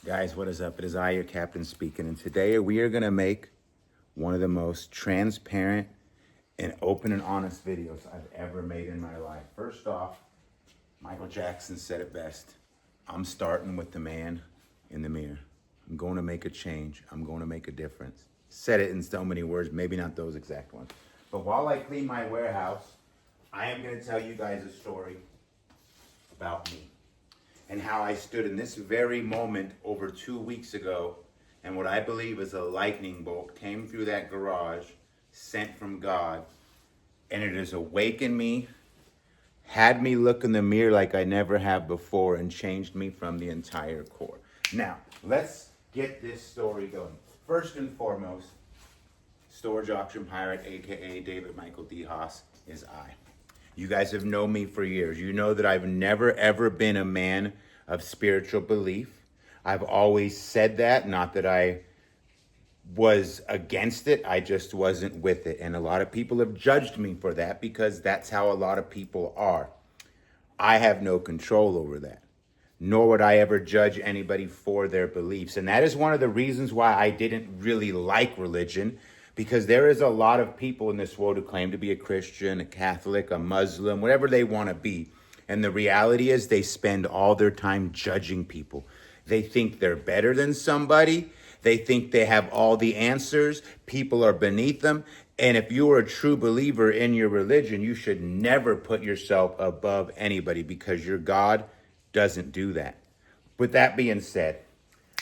Guys, what is up? It is I, your captain, speaking, and today we are going to make one of the most transparent and open and honest videos I've ever made in my life. First off, Michael Jackson said it best. I'm starting with the man in the mirror. I'm going to make a change. I'm going to make a difference. Said it in so many words, maybe not those exact ones. But while I clean my warehouse, I am going to tell you guys a story about me and how I stood in this very moment over 2 weeks ago, and what I believe is a lightning bolt came through that garage, sent from God, and it has awakened me, had me look in the mirror like I never have before, and changed me from the entire core. Now, let's get this story going. First and foremost, Storage Auction Pirate, aka David Michael D. Haas, is I. You guys have known me for years. You know that I've never, ever been a man of spiritual belief. I've always said that, not that I was against it. I just wasn't with it. And a lot of people have judged me for that because that's how a lot of people are. I have no control over that, nor would I ever judge anybody for their beliefs. And that is one of the reasons why I didn't really like religion, because there is a lot of people in this world who claim to be a Christian, a Catholic, a Muslim, whatever they want to be. And the reality is they spend all their time judging people. They think they're better than somebody. They think they have all the answers. People are beneath them. And if you are a true believer in your religion, you should never put yourself above anybody, because your God doesn't do that. With that being said,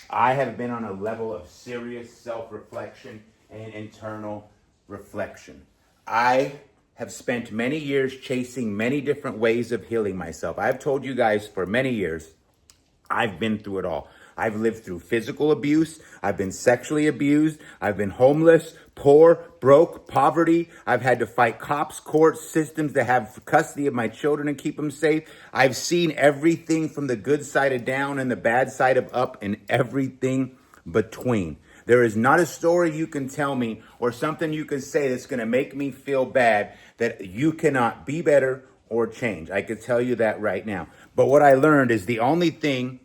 I have been on a level of serious self-reflection and internal reflection. I have spent many years chasing many different ways of healing myself. I've told you guys for many years, I've been through it all. I've lived through physical abuse. I've been sexually abused. I've been homeless, poor, broke, poverty. I've had to fight cops, courts, systems to have custody of my children and keep them safe. I've seen everything from the good side of down and the bad side of up and everything between. There is not a story you can tell me or something you can say that's going to make me feel bad that you cannot be better or change. I could tell you that right now. But what I learned is the only thing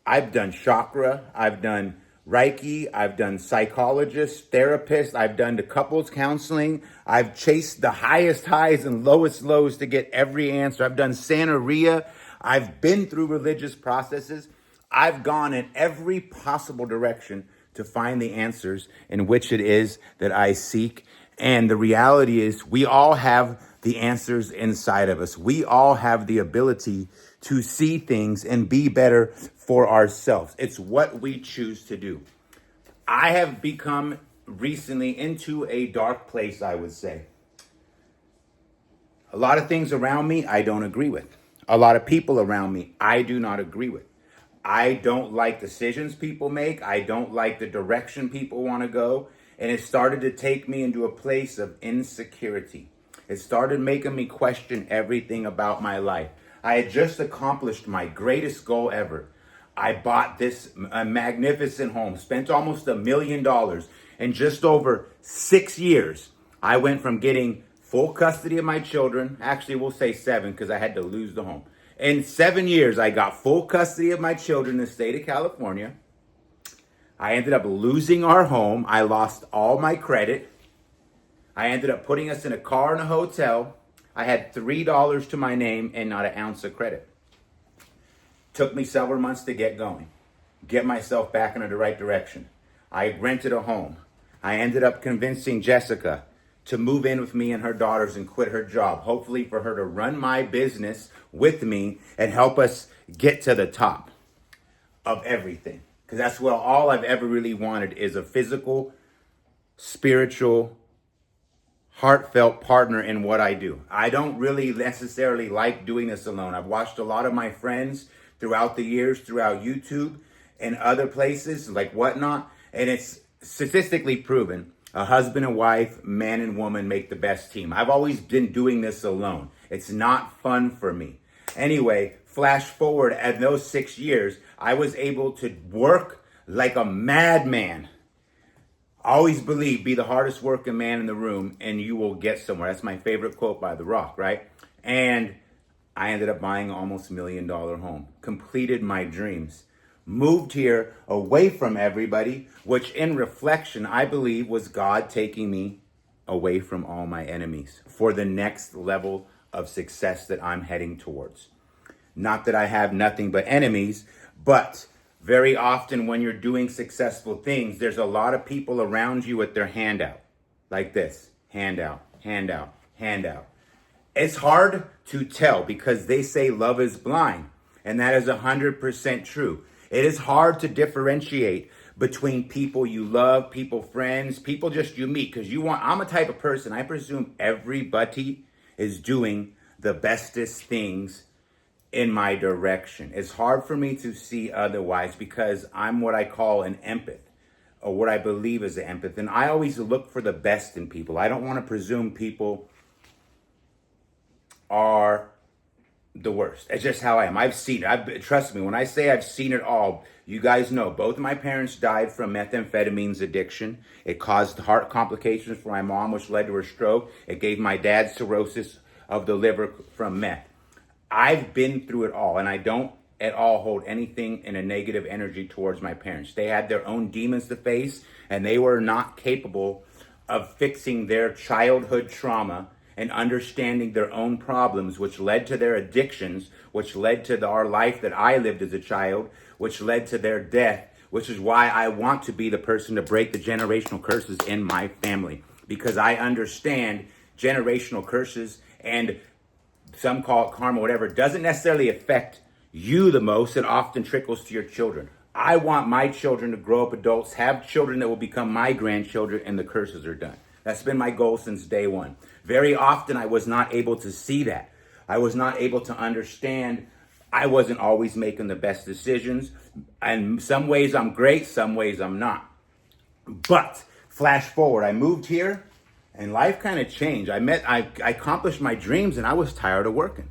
I've done chakra, I've done Reiki, I've done psychologist, therapist, I've done the couples counseling, I've chased the highest highs and lowest lows to get every answer. I've done Santeria, I've been through religious processes. I've gone in every possible direction to find the answers in which it is that I seek. And the reality is we all have the answers inside of us. We all have the ability to see things and be better for ourselves. It's what we choose to do. I have become recently into a dark place, I would say. A lot of things around me I don't agree with. A lot of people around me I do not agree with. I don't like decisions people make. I don't like the direction people want to go. And it started to take me into a place of insecurity. It started making me question everything about my life. I had just accomplished my greatest goal ever. I bought this magnificent home, spent almost $1 million. In just over 6 years, I went from getting full custody of my children. Actually, we'll say 7 because I had to lose the home. In 7 years, I got full custody of my children in the state of California. I ended up losing our home. I lost all my credit. I ended up putting us in a car in a hotel. I had $3 to my name and not an ounce of credit. Took me several months to get going, get myself back in the right direction. I rented a home. I ended up convincing Jessica to move in with me and her daughters and quit her job, hopefully for her to run my business with me and help us get to the top of everything. Because that's what all I've ever really wanted is a physical, spiritual, heartfelt partner in what I do. I don't really necessarily like doing this alone. I've watched a lot of my friends throughout the years, throughout YouTube and other places like Whatnot, and it's statistically proven a husband and wife, man and woman make the best team. I've always been doing this alone. It's not fun for me. Anyway, flash forward at those 6 years, I was able to work like a madman. Always believe, be the hardest working man in the room and you will get somewhere. That's my favorite quote by The Rock, right? And I ended up buying an almost $1 million home. Completed my dreams. moved here away from everybody, which in reflection, I believe was God taking me away from all my enemies for the next level of success that I'm heading towards. Not that I have nothing but enemies, but very often when you're doing successful things, there's a lot of people around you with their hand out, like this, hand out, hand out, hand out. It's hard to tell because they say love is blind, and that is 100% true. It is hard to differentiate between people you love, people friends, people just you meet, because I'm a type of person, I presume everybody is doing the bestest things in my direction. It's hard for me to see otherwise because I'm what I call an empath, or what I believe is an empath. And I always look for the best in people. I don't want to presume people are the worst. It's just how I am. I've seen it. Trust me, when I say I've seen it all, you guys know both of my parents died from methamphetamines addiction. It caused heart complications for my mom, which led to her stroke. It gave my dad cirrhosis of the liver from meth. I've been through it all, and I don't at all hold anything in a negative energy towards my parents. They had their own demons to face, and they were not capable of fixing their childhood trauma and understanding their own problems, which led to their addictions, which led to our life that I lived as a child, which led to their death, which is why I want to be the person to break the generational curses in my family, because I understand generational curses, and some call it karma, whatever, doesn't necessarily affect you the most. It often trickles to your children. I want my children to grow up adults, have children that will become my grandchildren, and the curses are done. That's been my goal since day one. Very often I was not able to see that. I was not able to understand. I wasn't always making the best decisions. And some ways I'm great, some ways I'm not. But flash forward, I moved here and life kind of changed. I accomplished my dreams, and I was tired of working.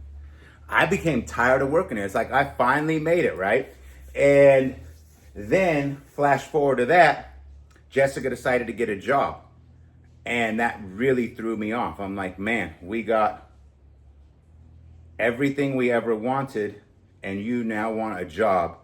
I became tired of working. It's like I finally made it, right? And then flash forward to that, Jessica decided to get a job. And that really threw me off. I'm like, man, we got everything we ever wanted, and you now want a job,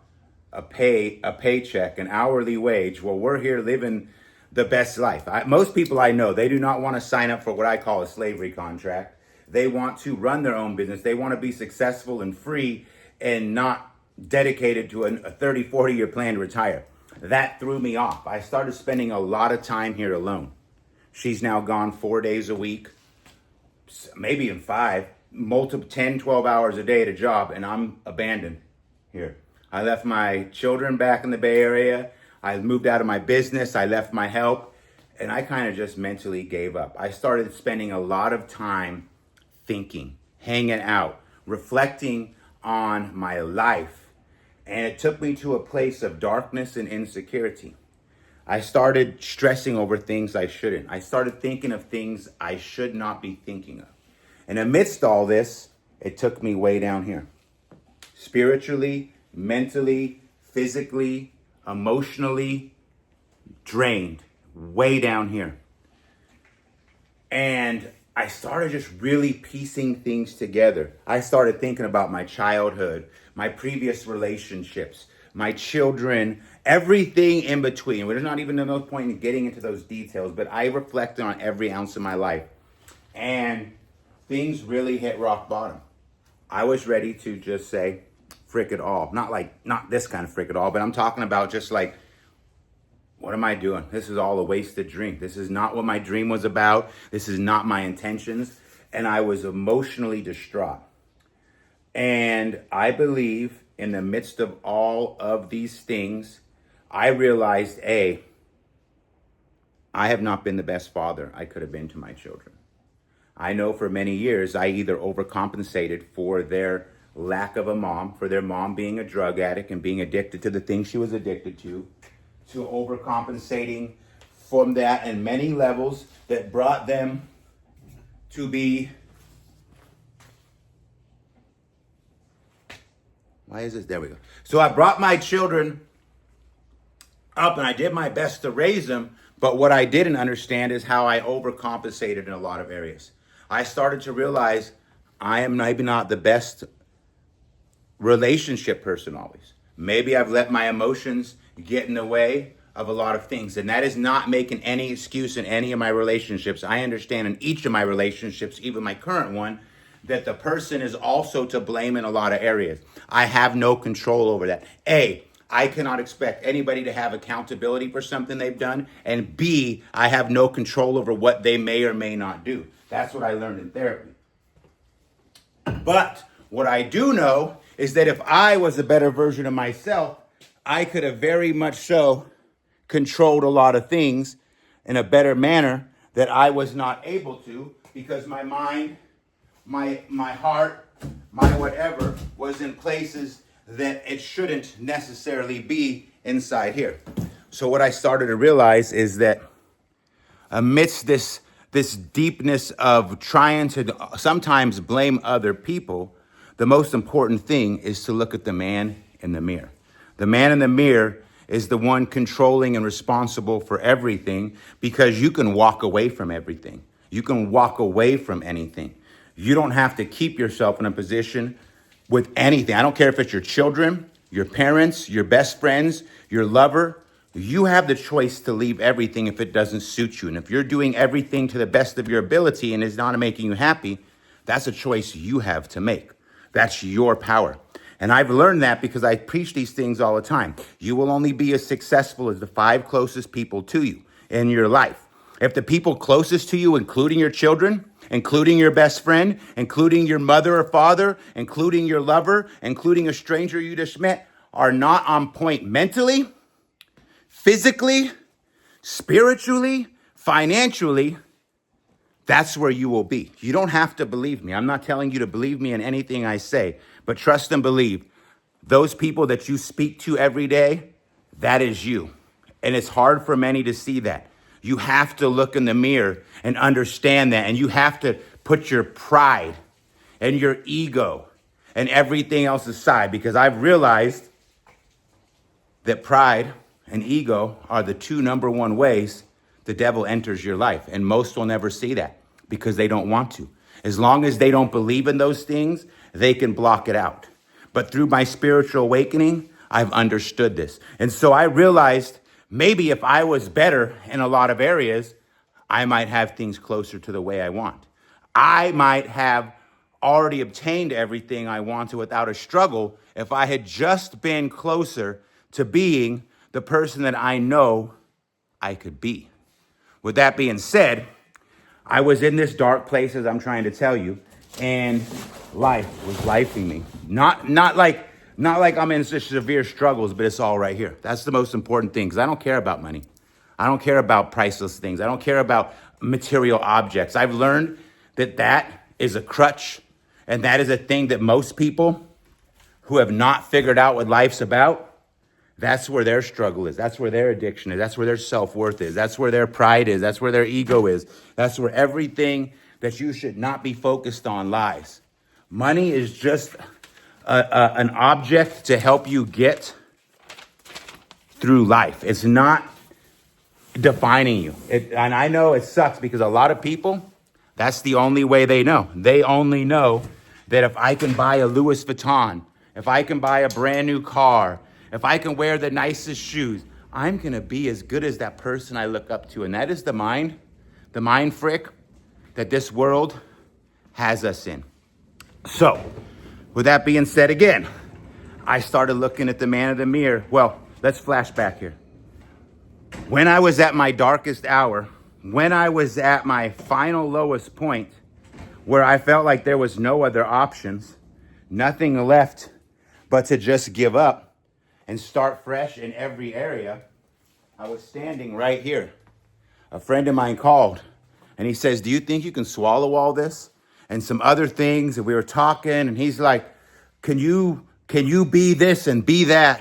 a paycheck, an hourly wage. Well, we're here living the best life. Most people I know, they do not want to sign up for what I call a slavery contract. They want to run their own business. They want to be successful and free and not dedicated to a 30, 40-year plan to retire. That threw me off. I started spending a lot of time here alone. She's now gone 4 days a week, maybe even 5, multiple 10, 12 hours a day at a job, and I'm abandoned here. I left my children back in the Bay Area. I moved out of my business. I left my help, and I kind of just mentally gave up. I started spending a lot of time thinking, hanging out, reflecting on my life, and it took me to a place of darkness and insecurity. I started stressing over things I shouldn't. I started thinking of things I should not be thinking of. And amidst all this, it took me way down here. Spiritually, mentally, physically, emotionally drained, way down here. And I started just really piecing things together. I started thinking about my childhood, my previous relationships, my children, everything in between. There's not even no point in getting into those details, but I reflected on every ounce of my life. And things really hit rock bottom. I was ready to just say, frick it all. Not this kind of frick it all, but I'm talking about just like, what am I doing? This is all a wasted dream. This is not what my dream was about. This is not my intentions. And I was emotionally distraught. And I believe in the midst of all of these things, I realized, I have not been the best father I could have been to my children. I know for many years, I either overcompensated for their lack of a mom, for their mom being a drug addict and being addicted to the things she was addicted to overcompensating from that in many levels that brought them to be, why is this? There we go. So I brought my children up and I did my best to raise them, but what I didn't understand is how I overcompensated in a lot of areas. I started to realize I am maybe not the best relationship person always. Maybe I've let my emotions get in the way of a lot of things. And that is not making any excuse in any of my relationships. I understand in each of my relationships, even my current one, that the person is also to blame in a lot of areas. I have no control over that. A, I cannot expect anybody to have accountability for something they've done. And B, I have no control over what they may or may not do. That's what I learned in therapy. But what I do know is that if I was a better version of myself, I could have very much so controlled a lot of things in a better manner that I was not able to, because my mind, my heart, my whatever was in places that it shouldn't necessarily be inside here. So what I started to realize is that amidst this deepness of trying to sometimes blame other people, the most important thing is to look at the man in the mirror. The man in the mirror is the one controlling and responsible for everything, because you can walk away from everything. You can walk away from anything. You don't have to keep yourself in a position with anything. I don't care if it's your children, your parents, your best friends, your lover. You have the choice to leave everything if it doesn't suit you. And if you're doing everything to the best of your ability and it's not making you happy, that's a choice you have to make. That's your power. And I've learned that because I preach these things all the time. You will only be as successful as the 5 closest people to you in your life. If the people closest to you, including your children, including your best friend, including your mother or father, including your lover, including a stranger you just met, are not on point mentally, physically, spiritually, financially, that's where you will be. You don't have to believe me. I'm not telling you to believe me in anything I say, but trust and believe. Those people that you speak to every day, that is you. And it's hard for many to see that. You have to look in the mirror and understand that. And you have to put your pride and your ego and everything else aside, because I've realized that pride and ego are the 2 number 1 ways the devil enters your life. And most will never see that because they don't want to. As long as they don't believe in those things, they can block it out. But through my spiritual awakening, I've understood this. And so I realized maybe if I was better in a lot of areas, I might have things closer to the way I want. I might have already obtained everything I wanted without a struggle if I had just been closer to being the person that I know I could be. With that being said, I was in this dark place, as I'm trying to tell you, and life was lifing me. Not like I'm in such severe struggles, but it's all right here. That's the most important thing, because I don't care about money. I don't care about priceless things. I don't care about material objects. I've learned that that is a crutch, and that is a thing that most people who have not figured out what life's about, that's where their struggle is. That's where their addiction is. That's where their self-worth is. That's where their pride is. That's where their ego is. That's where everything that you should not be focused on lies. Money is just an object to help you get through life. It's not defining you. And I know it sucks, because a lot of people, that's the only way they know. They only know that if I can buy a Louis Vuitton, if I can buy a brand new car, if I can wear the nicest shoes, I'm going to be as good as that person I look up to. And that is the mind frick that this world has us in. So, with that being said again, I started looking at the man in the mirror. Well, let's flash back here. When I was at my darkest hour, when I was at my final lowest point, where I felt like there was no other options, nothing left but to just give up and start fresh in every area, I was standing right here. A friend of mine called and he says, "Do you think you can swallow all this?" And some other things. And we were talking, and he's like, can you be this and be that?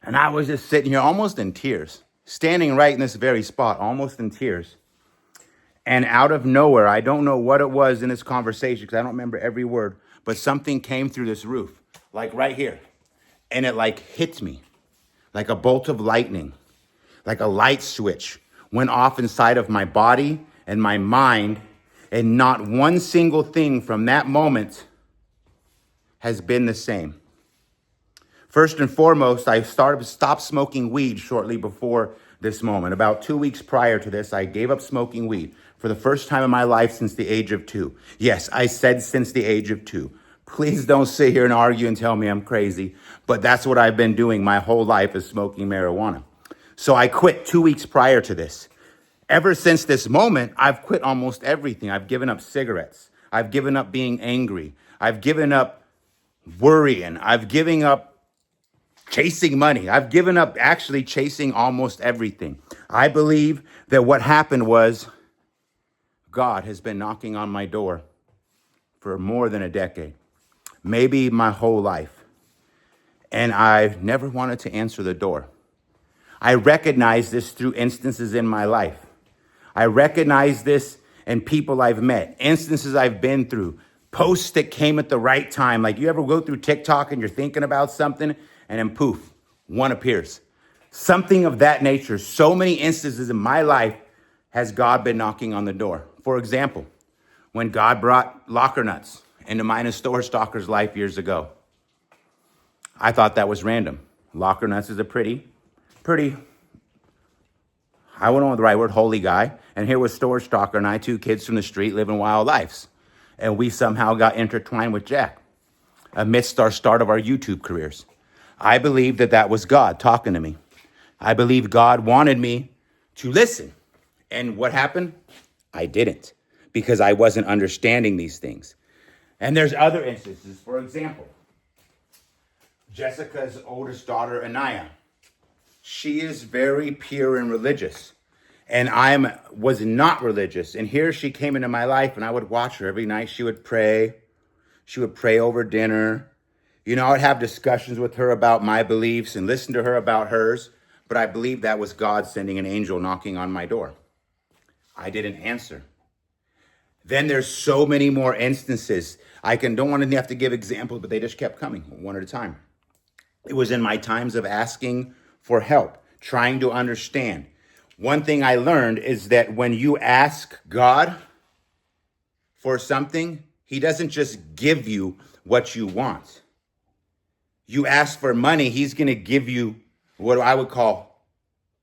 And I was just sitting here almost in tears, standing right in this very spot, almost in tears. And out of nowhere, I don't know what it was in this conversation, because I don't remember every word, but something came through this roof, like right here. And it like hit me like a bolt of lightning, like a light switch went off inside of my body and my mind. And not one single thing from that moment has been the same. First and foremost, I stopped smoking weed shortly before this moment. About 2 weeks prior to this, I gave up smoking weed for the first time in my life since the age of 2. Yes, I said since the age of 2. Please don't sit here and argue and tell me I'm crazy, but that's what I've been doing my whole life, is smoking marijuana. So I quit 2 weeks prior to this. Ever since this moment, I've quit almost everything. I've given up cigarettes. I've given up being angry. I've given up worrying. I've given up chasing money. I've given up actually chasing almost everything. I believe that what happened was God has been knocking on my door for more than a decade, maybe my whole life. And I've never wanted to answer the door. I recognize this through instances in my life. I recognize this in people I've met, instances I've been through, posts that came at the right time. Like, you ever go through TikTok and you're thinking about something and then poof, one appears. Something of that nature. So many instances in my life has God been knocking on the door. For example, when God brought locker nuts into mine and store stalker's life years ago, I thought that was random. Locker nuts is a pretty, I wouldn't know the right word, holy guy. And here was store stalker and I, two kids from the street living wild lives. And we somehow got intertwined with Jack amidst our start of our YouTube careers. I believe that that was God talking to me. I believe God wanted me to listen. And what happened? I didn't, because I wasn't understanding these things. And there's other instances. For example, Jessica's oldest daughter, Anaya. She is very pure and religious. And I was not religious. And here she came into my life, and I would watch her every night. She would pray. She would pray over dinner. You know, I would have discussions with her about my beliefs and listen to her about hers. But I believe that was God sending an angel knocking on my door. I didn't answer. Then there's so many more instances. Don't want to have to give examples, but they just kept coming one at a time. It was in my times of asking for help, trying to understand. One thing I learned is that when you ask God for something, he doesn't just give you what you want. You ask for money, he's going to give you what I would call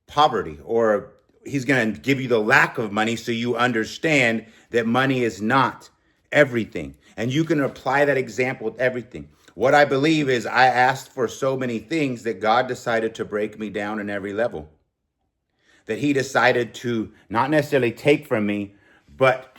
poverty, or he's going to give you the lack of money so you understand that money is not everything. And you can apply that example with everything. What I believe is I asked for so many things that God decided to break me down in every level. That he decided to not necessarily take from me, but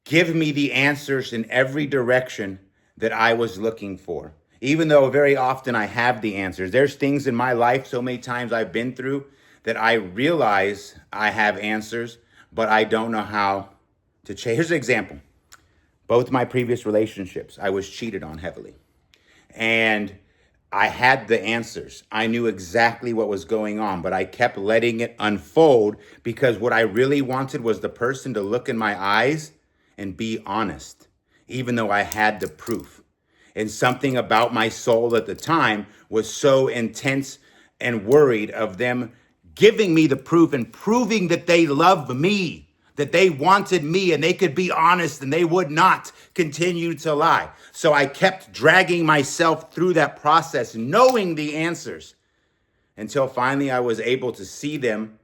give me the answers in every direction that I was looking for. Even though very often I have the answers. There's things in my life so many times I've been through that I realize I have answers, but I don't know how to change. Here's an example. Both my previous relationships, I was cheated on heavily. And I had the answers. I knew exactly what was going on, but I kept letting it unfold because what I really wanted was the person to look in my eyes and be honest, even though I had the proof. And something about my soul at the time was so intense and worried of them giving me the proof and proving that they love me, that they wanted me and they could be honest and they would not continue to lie. So I kept dragging myself through that process, knowing the answers, until finally I was able to see them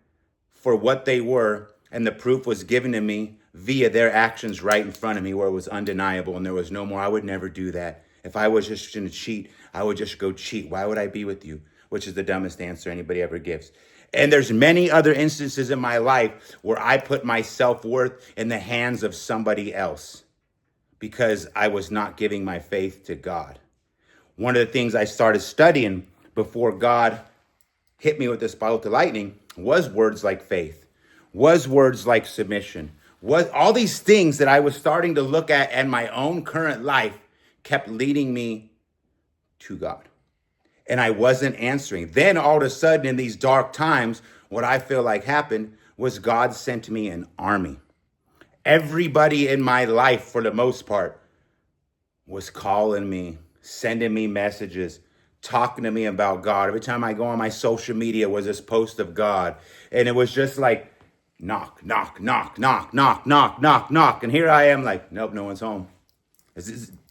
for what they were. And the proof was given to me via their actions right in front of me, where it was undeniable and there was no more. I would never do that. If I was just going to cheat, I would just go cheat. Why would I be with you? Which is the dumbest answer anybody ever gives. And there's many other instances in my life where I put my self-worth in the hands of somebody else because I was not giving my faith to God. One of the things I started studying before God hit me with this bolt of lightning was words like faith, was words like submission, was all these things that I was starting to look at in my own current life kept leading me to God. And I wasn't answering. Then all of a sudden in these dark times, what I feel like happened was God sent me an army. Everybody in my life, for the most part, was calling me, sending me messages, talking to me about God. Every time I go on my social media was this post of God. And it was just like, knock, knock, knock, knock, knock, knock, knock, knock. And here I am like, nope, no one's home.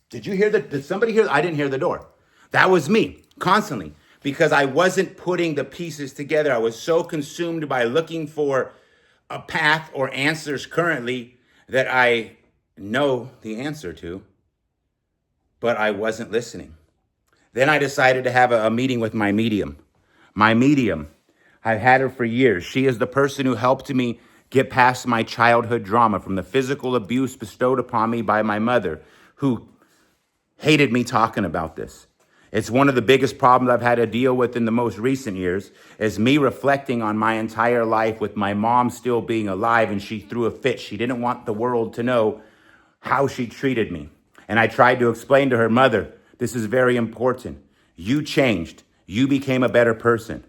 Did you hear did somebody hear? I didn't hear the door. That was me constantly. because I wasn't putting the pieces together. I was so consumed by looking for a path or answers currently that I know the answer to, but I wasn't listening. Then I decided to have a meeting with my medium. My medium, I've had her for years. She is the person who helped me get past my childhood trauma from the physical abuse bestowed upon me by my mother, who hated me talking about this. It's one of the biggest problems I've had to deal with in the most recent years, is me reflecting on my entire life with my mom still being alive, and she threw a fit. She didn't want the world to know how she treated me. And I tried to explain to her, mother, this is very important. You changed. You became a better person.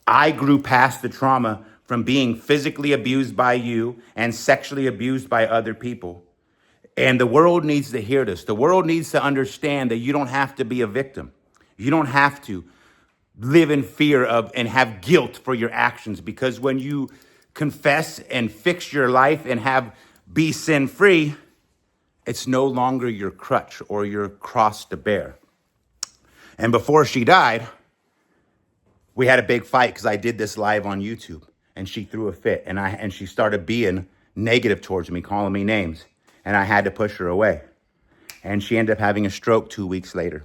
I grew past the trauma from being physically abused by you and sexually abused by other people. And the world needs to hear this. The world needs to understand that you don't have to be a victim. You don't have to live in fear of and have guilt for your actions, because when you confess and fix your life and be sin free, it's no longer your crutch or your cross to bear. And before she died, we had a big fight because I did this live on YouTube, and she threw a fit, and she started being negative towards me, calling me names, and I had to push her away. And she ended up having a stroke 2 weeks later.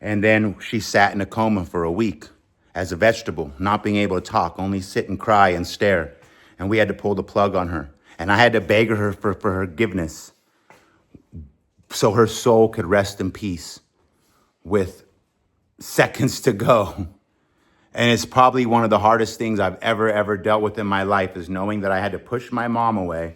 And then she sat in a coma for a week as a vegetable, not being able to talk, only sit and cry and stare. And we had to pull the plug on her. And I had to beg her for forgiveness so her soul could rest in peace with seconds to go. And it's probably one of the hardest things I've ever dealt with in my life, is knowing that I had to push my mom away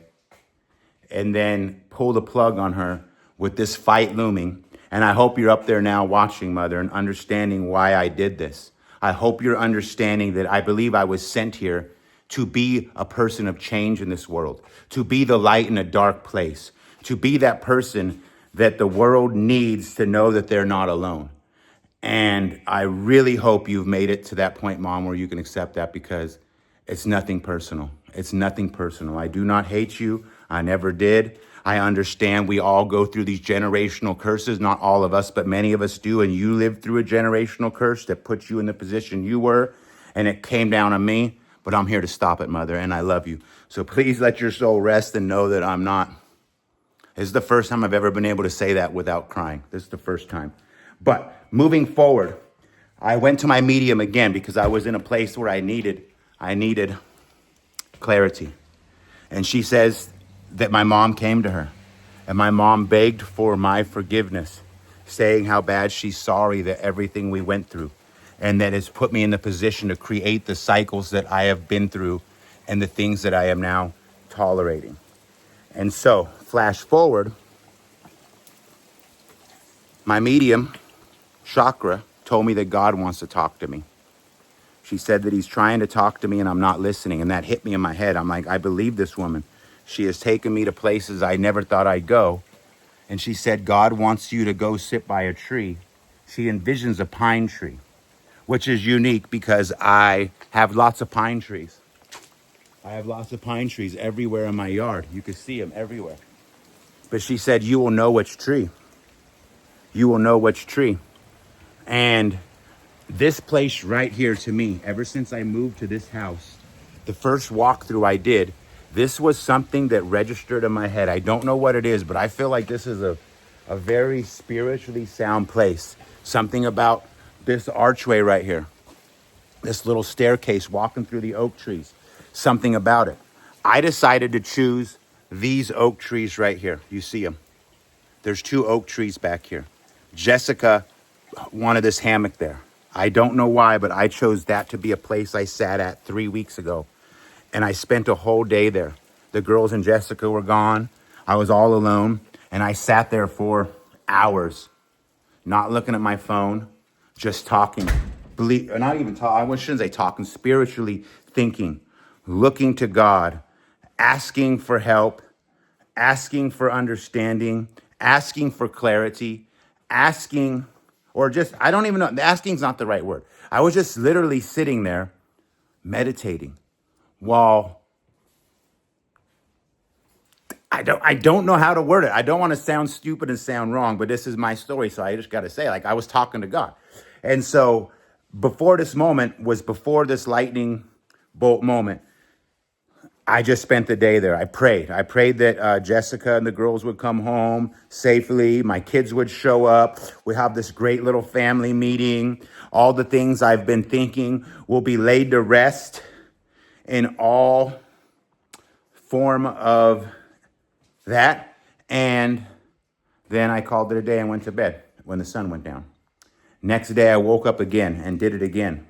and then pull the plug on her with this fight looming. And I hope you're up there now watching, Mother, and understanding why I did this. I hope you're understanding that I believe I was sent here to be a person of change in this world, to be the light in a dark place, to be that person that the world needs to know that they're not alone. And I really hope you've made it to that point, Mom, where you can accept that, because it's nothing personal. It's nothing personal. I do not hate you. I never did. I understand we all go through these generational curses. Not all of us, but many of us do. And you lived through a generational curse that put you in the position you were. And it came down on me. But I'm here to stop it, Mother. And I love you. So please let your soul rest and know that I'm not. This is the first time I've ever been able to say that without crying. This is the first time. But moving forward, I went to my medium again because I was in a place where I needed clarity. And she says that my mom came to her, and my mom begged for my forgiveness, saying how bad she's sorry that everything we went through, and that it's put me in the position to create the cycles that I have been through and the things that I am now tolerating. And so, flash forward, my medium, Chakra, told me that God wants to talk to me. She said that he's trying to talk to me and I'm not listening. And that hit me in my head. I'm like, I believe this woman. She has taken me to places I never thought I'd go. And she said, God wants you to go sit by a tree. She envisions a pine tree, which is unique because I have lots of pine trees. I have lots of pine trees everywhere in my yard. You can see them everywhere. But she said, you will know which tree. You will know which tree. And this place right here, to me, ever since I moved to this house, the first walkthrough I did, this was something that registered in my head. I don't know what it is, but I feel like this is a very spiritually sound place. Something about this archway right here, this little staircase walking through the oak trees, something about it. I decided to choose these oak trees right here. You see them. There's 2 oak trees back here. Jessica wanted this hammock there. I don't know why, but I chose that to be a place I sat at 3 weeks ago. And I spent a whole day there. The girls and Jessica were gone. I was all alone. And I sat there for hours, not looking at my phone, just talking. Not even talking, I shouldn't say talking, spiritually thinking, looking to God, asking for help, asking for understanding, asking for clarity, asking, or just, I don't even know, asking's not the right word. I was just literally sitting there meditating while I don't know how to word it. I don't want to sound stupid and sound wrong, but this is my story, so I just got to say, like, I was talking to God. And so before this moment was before this lightning bolt moment. I just spent the day there. I prayed. I prayed that Jessica and the girls would come home safely. My kids would show up. We have this great little family meeting. All the things I've been thinking will be laid to rest in all form of that. And then I called it a day and went to bed when the sun went down. Next day, I woke up again and did it again.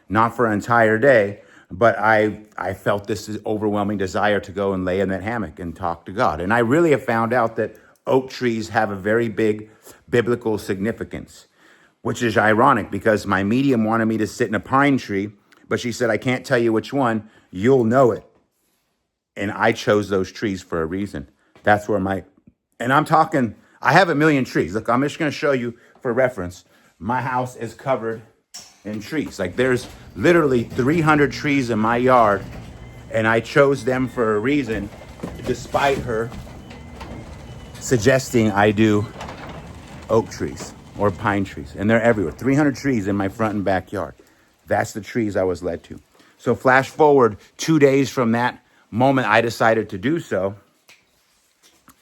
Not for an entire day, but I felt this overwhelming desire to go and lay in that hammock and talk to God. And I really have found out that oak trees have a very big biblical significance, which is ironic because my medium wanted me to sit in a pine tree, but she said, I can't tell you which one, you'll know it. And I chose those trees for a reason. That's where and I'm talking, I have a million trees. Look, I'm just gonna show you for reference. My house is covered in trees. Like there's literally 300 trees in my yard, and I chose them for a reason, despite her suggesting I do oak trees or pine trees, and they're everywhere. 300 trees in my front and backyard. That's the trees I was led to. So flash forward 2 days from that moment I decided to do so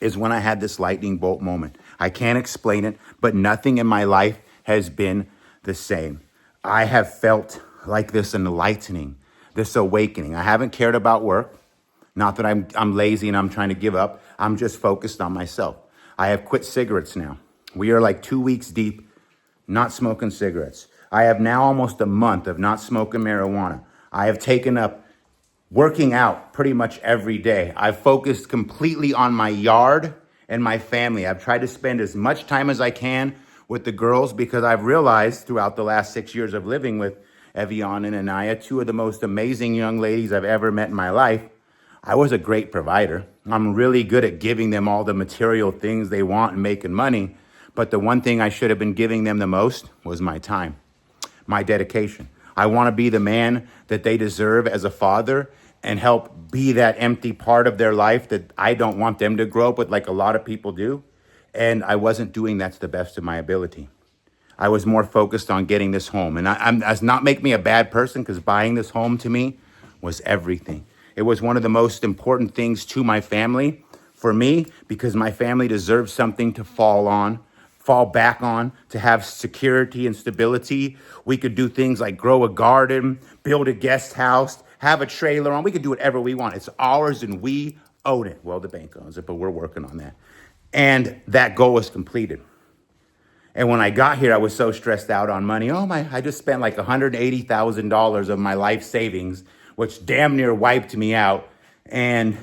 is when I had this lightning bolt moment. I can't explain it, but nothing in my life has been the same. I have felt like this enlightening, this awakening. I haven't cared about work. Not that I'm lazy and I'm trying to give up. I'm just focused on myself. I have quit cigarettes now. We are like 2 weeks deep, not smoking cigarettes. I have now almost a month of not smoking marijuana. I have taken up working out pretty much every day. I've focused completely on my yard and my family. I've tried to spend as much time as I can with the girls because I've realized throughout the last 6 years of living with Evian and Anaya, two of the most amazing young ladies I've ever met in my life, I was a great provider. I'm really good at giving them all the material things they want and making money. But the one thing I should have been giving them the most was my time, my dedication. I want to be the man that they deserve as a father and help be that empty part of their life that I don't want them to grow up with like a lot of people do. And I wasn't doing that to the best of my ability. I was more focused on getting this home. And that's not make me a bad person because buying this home to me was everything. It was one of the most important things to my family for me because my family deserves something to fall back on, to have security and stability. We could do things like grow a garden, build a guest house, have a trailer on. We could do whatever we want. It's ours and we own it. Well, the bank owns it, but we're working on that. And that goal was completed. And when I got here, I was so stressed out on money. I just spent like $180,000 of my life savings, which damn near wiped me out. And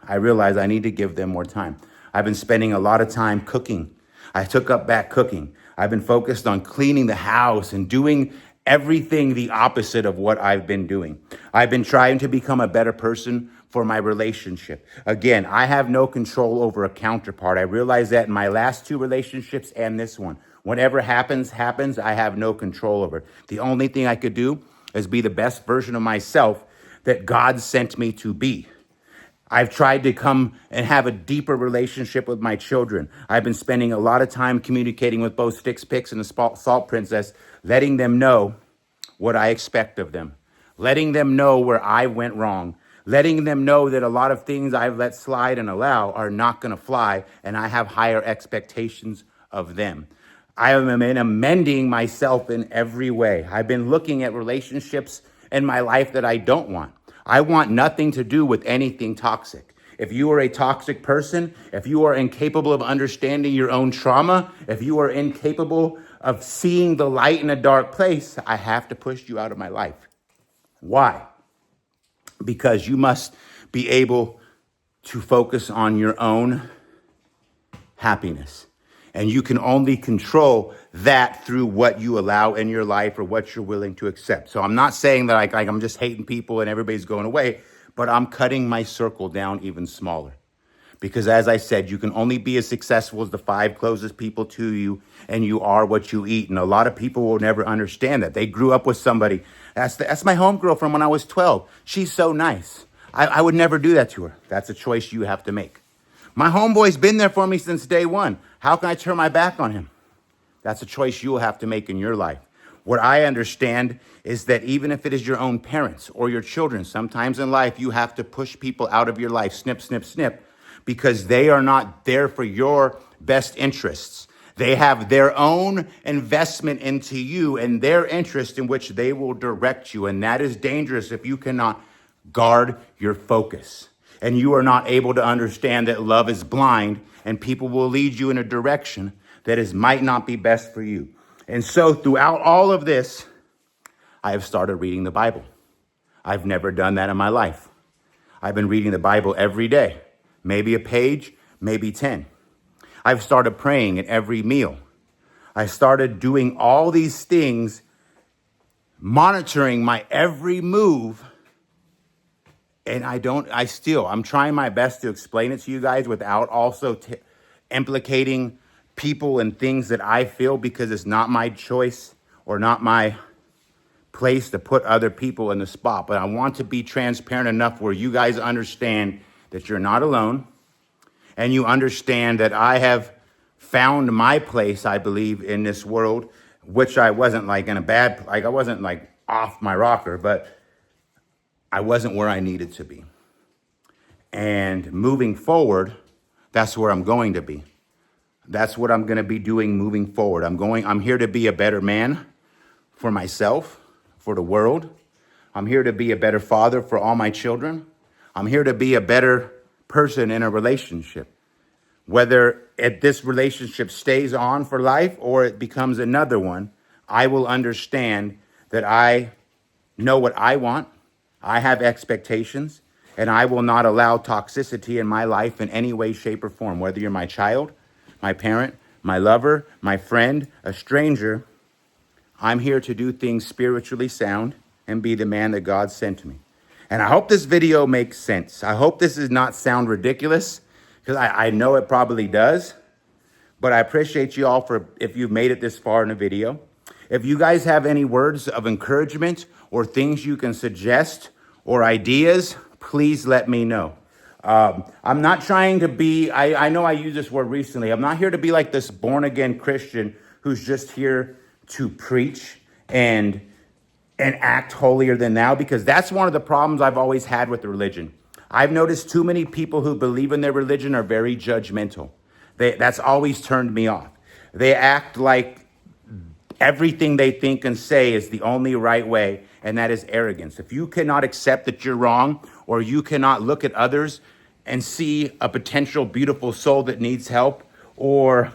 I realized I need to give them more time. I've been spending a lot of time cooking. I took up back cooking. I've been focused on cleaning the house and doing everything the opposite of what I've been doing. I've been trying to become a better person for my relationship. Again, I have no control over a counterpart. I realized that in my last two relationships and this one. Whatever happens. I have no control over it. The only thing I could do is be the best version of myself that God sent me to be. I've tried to come and have a deeper relationship with my children. I've been spending a lot of time communicating with both Sticks Picks and the Salt Princess, letting them know what I expect of them, letting them know where I went wrong, letting them know that a lot of things I've let slide and allow are not going to fly, and I have higher expectations of them. I am amending myself in every way. I've been looking at relationships in my life that I don't want. I want nothing to do with anything toxic. If you are a toxic person, if you are incapable of understanding your own trauma, if you are incapable of seeing the light in a dark place, I have to push you out of my life. Why? Because you must be able to focus on your own happiness. And you can only control that through what you allow in your life or what you're willing to accept. So I'm not saying that I'm just hating people and everybody's going away, but I'm cutting my circle down even smaller. Because as I said, you can only be as successful as the 5 closest people to you, and you are what you eat. And a lot of people will never understand that. They grew up with somebody. That's my homegirl from when I was 12. She's so nice. I would never do that to her. That's a choice you have to make. My homeboy's been there for me since day one. How can I turn my back on him? That's a choice you'll have to make in your life. What I understand is that even if it is your own parents or your children, sometimes in life you have to push people out of your life, snip, snip, snip, because they are not there for your best interests. They have their own investment into you and their interest in which they will direct you. And that is dangerous if you cannot guard your focus and you are not able to understand that love is blind and people will lead you in a direction that might not be best for you. And so throughout all of this, I have started reading the Bible. I've never done that in my life. I've been reading the Bible every day, maybe a page, maybe 10. I've started praying at every meal. I started doing all these things, monitoring my every move. And I'm trying my best to explain it to you guys without also implicating people and things that I feel, because it's not my choice or not my place to put other people in the spot. But I want to be transparent enough where you guys understand that you're not alone. And you understand that I have found my place, I believe, in this world, which I wasn't like in a bad, like I wasn't like off my rocker, but I wasn't where I needed to be. And moving forward, that's where I'm going to be. That's what I'm going to be doing moving forward. I'm here to be a better man for myself, for the world. I'm here to be a better father for all my children. I'm here to be a better person in a relationship. Whether this relationship stays on for life or it becomes another one, I will understand that I know what I want. I have expectations, and I will not allow toxicity in my life in any way, shape, or form. Whether you're my child, my parent, my lover, my friend, a stranger, I'm here to do things spiritually sound and be the man that God sent me. And I hope this video makes sense. I hope this does not sound ridiculous, because I know it probably does. But I appreciate you all if you've made it this far in the video. If you guys have any words of encouragement or things you can suggest or ideas, please let me know. I'm not trying to be, I know I used this word recently. I'm not here to be like this born again Christian who's just here to preach and act holier than thou, because that's one of the problems I've always had with religion. I've noticed too many people who believe in their religion are very judgmental. That's always turned me off. They act like everything they think and say is the only right way, and that is arrogance. If you cannot accept that you're wrong, or you cannot look at others and see a potential beautiful soul that needs help, or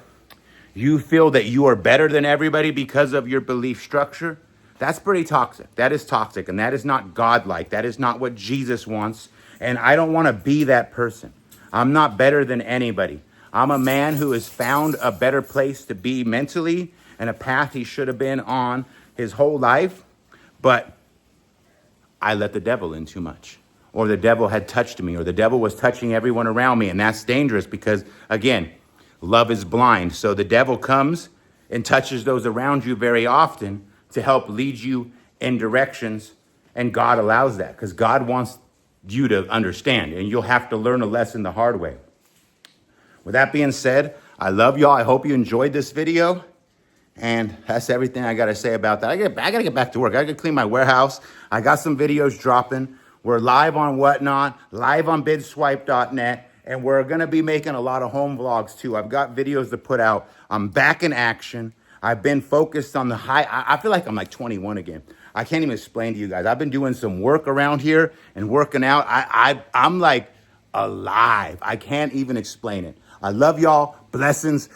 you feel that you are better than everybody because of your belief structure, that's pretty toxic. That is toxic, and that is not godlike. That is not what Jesus wants, and I don't want to be that person. I'm not better than anybody. I'm a man who has found a better place to be mentally and a path he should have been on his whole life, but I let the devil in too much, or the devil had touched me, or the devil was touching everyone around me, and that's dangerous because, again, love is blind. So the devil comes and touches those around you very often to help lead you in directions, and God allows that because God wants you to understand, and you'll have to learn a lesson the hard way. With that being said, I love y'all. I hope you enjoyed this video. And that's everything I got to say about that. I got to get back to work. I got to clean my warehouse. I got some videos dropping. We're live on Whatnot, live on bidswipe.net, and we're going to be making a lot of home vlogs too. I've got videos to put out. I'm back in action. I've been focused on the high. I feel like I'm like 21 again. I can't even explain to you guys. I've been doing some work around here and working out. I'm like alive. I can't even explain it. I love y'all. Blessings.